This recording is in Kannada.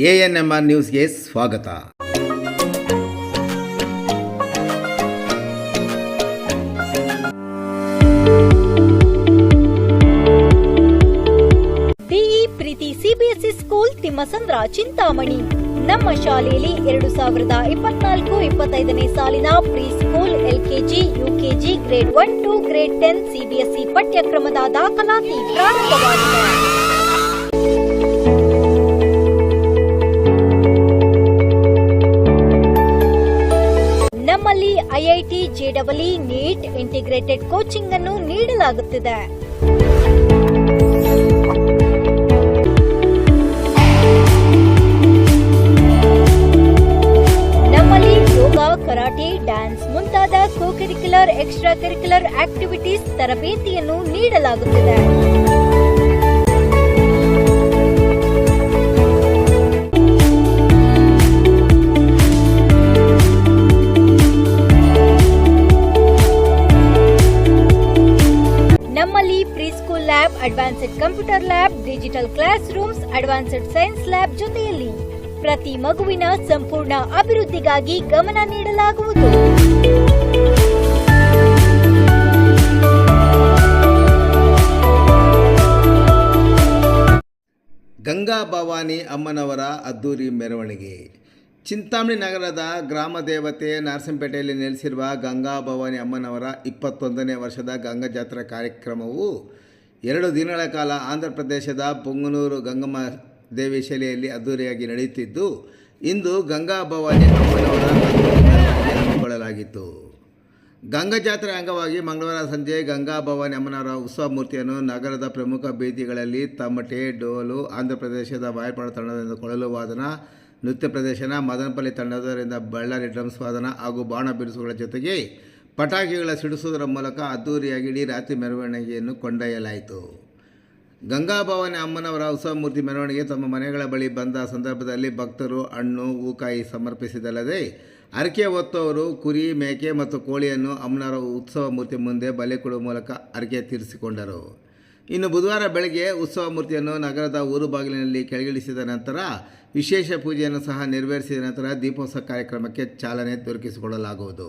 ANMR ನ್ಯೂಸ್ಗೆ ಸ್ವಾಗತ. D E Preethi CBSE school Thimmasandra Chintamani. ನಮ್ಮ ಶಾಲೆಯಲ್ಲಿ 2024-25ನೇ ಸಾಲಿನ pre school, LKG, UKG, grade 1 to grade 10 CBSE ಪಠ್ಯಕ್ರಮದ ದಾಖಲಾತಿ ಪ್ರಾರಂಭವಾಗಿದೆ. ನಮ್ಮಲ್ಲಿ IIT, JEE, NEET, integrated coaching ಅನ್ನು ನೀಡಲಾಗುತ್ತಿದೆ. ನಮ್ಮಲ್ಲಿ ಯೋಗ, ಕರಾಟೆ, ಡ್ಯಾನ್ಸ್ ಮುಂತಾದ ಕೋ-ಕರಿಕ್ಯುಲರ್, ಎಕ್ಸ್ಟ್ರಾ ಕರಿಕ್ಯುಲರ್ ಆಕ್ಟಿವಿಟೀಸ್ ತರಬೇತಿಯನ್ನು ನೀಡಲಾಗುತ್ತಿದೆ. ನಮ್ಮಲ್ಲಿ pre school lab, advanced computer lab, digital class rooms, advanced science lab ಜೊತೆಯಲ್ಲಿ ಪ್ರತಿ ಮಗುವಿನ ಸಂಪೂರ್ಣ ಅಭಿವೃದ್ಧಿಗಾಗಿ ಗಮನ ನೀಡಲಾಗುವುದು. ಗಂಗಾ ಭವಾನಿ ಅಮ್ಮನವರ ಅದ್ದೂರಿ ಮೆರವಣಿಗೆ. ಚಿಂತಾಮಣಿ ನಗರದ ಗ್ರಾಮ ದೇವತೆ ನರಸಿಂಹಪೇಟೆಯಲ್ಲಿ ನೆಲೆಸಿರುವ ಗಂಗಾ ಭವಾನಿ ಅಮ್ಮನವರ 21ನೇ ವರ್ಷದ ಗಂಗಾ ಜಾತ್ರಾ ಕಾರ್ಯಕ್ರಮವು 2 ದಿನಗಳ ಕಾಲ ಆಂಧ್ರ ಪ್ರದೇಶದ ಪೊಂಗನೂರು ಗಂಗಮ್ಮ ದೇವಿ ಶಾಲೆಯಲ್ಲಿ ಅದ್ದೂರಿಯಾಗಿ ನಡೆಯುತ್ತಿದ್ದು, ಇಂದು ಗಂಗಾ ಭವಾನಿ ಅಮ್ಮನವರ ಅದ್ದೂರಿ ಮೆರವಣಿಗೆ ಹಮ್ಮಿಕೊಳ್ಳಲಾಗಿತ್ತು. ಗಂಗಾ ಜಾತ್ರೆ ಅಂಗವಾಗಿ ಮಂಗಳವಾರ ಸಂಜೆ ಗಂಗಾ ಭವಾನಿ ಅಮ್ಮನವರ ಉತ್ಸವ ಮೂರ್ತಿಯನ್ನು ನಗರದ ಪ್ರಮುಖ ಬೀದಿಗಳಲ್ಲಿ ತಮಟೆ, ಡೋಲು, ಆಂಧ್ರ ಪ್ರದೇಶದ ವಾಯಪಾಡ ತಂಡದಿಂದ ಕೊಳಲು ವಾದನ, ನೃತ್ಯ ಪ್ರದರ್ಶನ, ಮದನಪಲ್ಲಿ ತಂಡದವರಿಂದ ಬಳ್ಳಾರಿ ಡ್ರಮ್ಸ್ ವಾದನ ಹಾಗೂ ಬಾಣ ಬಿರುಸುಗಳ ಜೊತೆಗೆ ಪಟಾಕಿಗಳ ಸಿಡಿಸುವುದರ ಮೂಲಕ ಅದ್ದೂರಿಯಾಗಿ ಇಡೀ ರಾತ್ರಿ ಮೆರವಣಿಗೆಯನ್ನು ಕೊಂಡೊಯ್ಯಲಾಯಿತು. ಗಂಗಾ ಭವಾನಿ ಅಮ್ಮನವರ ಉತ್ಸವ ಮೂರ್ತಿ ಮೆರವಣಿಗೆ ತಮ್ಮ ಮನೆಗಳ ಬಳಿ ಬಂದ ಸಂದರ್ಭದಲ್ಲಿ ಭಕ್ತರು ಹಣ್ಣು, ಹೂಕಾಯಿ ಸಮರ್ಪಿಸಿದಲ್ಲದೆ ಹರಕೆ ಹೊತ್ತವರು ಕುರಿ, ಮೇಕೆ ಮತ್ತು ಕೋಳಿಯನ್ನು ಅಮ್ಮನವರ ಉತ್ಸವ ಮೂರ್ತಿ ಮುಂದೆ ಬಲಿ ಕೊಡುವ ಮೂಲಕ ಹರಕೆ ತೀರಿಸಿಕೊಂಡರು. ಇನ್ನು ಬುಧವಾರ ಬೆಳಗ್ಗೆ ಉತ್ಸವ ಮೂರ್ತಿಯನ್ನು ನಗರದ ಊರು ಬಾಗಿಲಿನಲ್ಲಿ ಕೆಳಗಿಳಿಸಿದ ನಂತರ ವಿಶೇಷ ಪೂಜೆಯನ್ನು ಸಹ ನೆರವೇರಿಸಿದ ನಂತರ ದೀಪೋತ್ಸವ ಕಾರ್ಯಕ್ರಮಕ್ಕೆ ಚಾಲನೆ ದೊರಕಿಸಿಕೊಡಲಾಗುವುದು.